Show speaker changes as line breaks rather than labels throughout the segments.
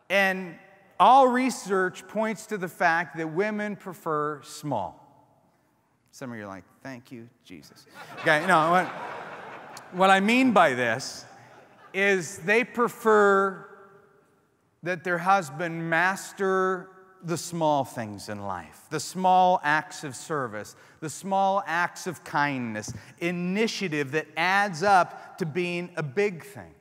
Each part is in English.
And all research points to the fact that women prefer small. Some of you are like, thank you, Jesus. Okay, no, what I mean by this is they prefer that their husband master the small things in life, the small acts of service, the small acts of kindness, initiative that adds up to being a big thing.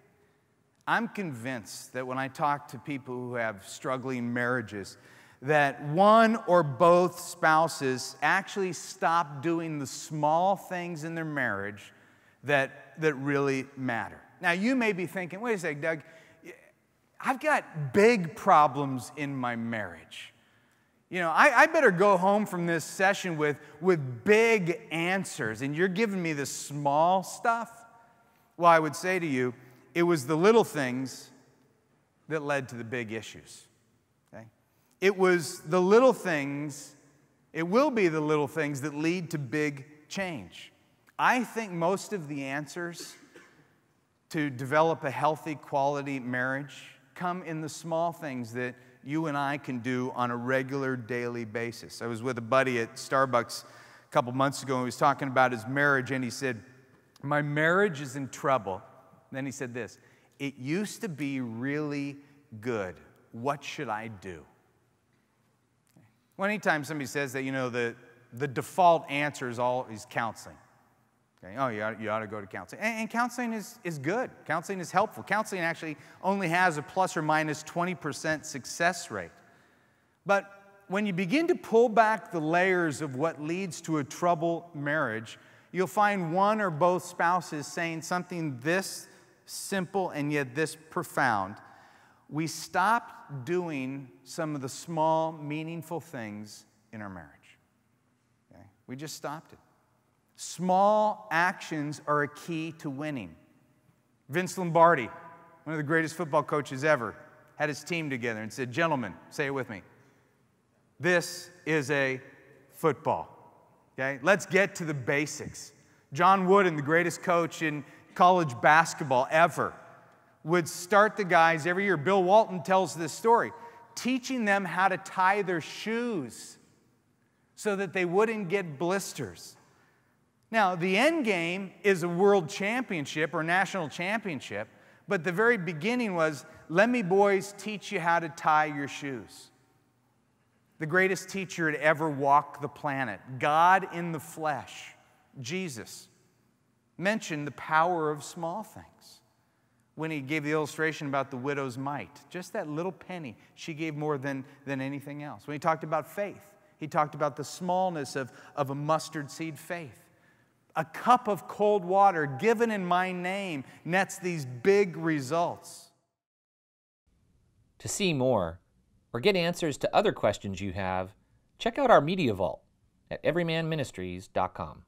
I'm convinced that when I talk to people who have struggling marriages, that one or both spouses actually stop doing the small things in their marriage that really matter. Now, you may be thinking, wait a second, Doug, I've got big problems in my marriage. You know, I better go home from this session with big answers, and you're giving me the small stuff? Well, I would say to you, it was the little things that led to the big issues. Okay? It was the little things, it will be the little things that lead to big change. I think most of the answers to develop a healthy, quality marriage come in the small things that you and I can do on a regular, daily basis. I was with a buddy at Starbucks a couple months ago, and he was talking about his marriage, and he said, my marriage is in trouble. And then he said this, it used to be really good. What should I do? Well, anytime somebody says that, you know, the default answer is counseling. Okay? Oh, you ought to go to counseling. And counseling is good. Counseling is helpful. Counseling actually only has a plus or minus 20% success rate. But when you begin to pull back the layers of what leads to a troubled marriage, you'll find one or both spouses saying something this simple and yet this profound. We stopped doing some of the small, meaningful things in our marriage. Okay? We just stopped it. Small actions are a key to winning. Vince Lombardi, one of the greatest football coaches ever, had his team together and said, gentlemen, say it with me, this is a football. Okay? Let's get to the basics. John Wooden, the greatest coach in college basketball ever, would start the guys every year. Bill Walton tells this story, teaching them how to tie their shoes so that they wouldn't get blisters. Now, the end game is a world championship or national championship, but the very beginning was, let me, boys, teach you how to tie your shoes. The greatest teacher to ever walk the planet, God in the flesh, Jesus, mentioned the power of small things when he gave the illustration about the widow's mite. Just that little penny, she gave more than anything else. When he talked about faith, he talked about the smallness of a mustard seed faith. A cup of cold water given in my name nets these big results.
To see more or get answers to other questions you have, check out our Media Vault at everymanministries.com.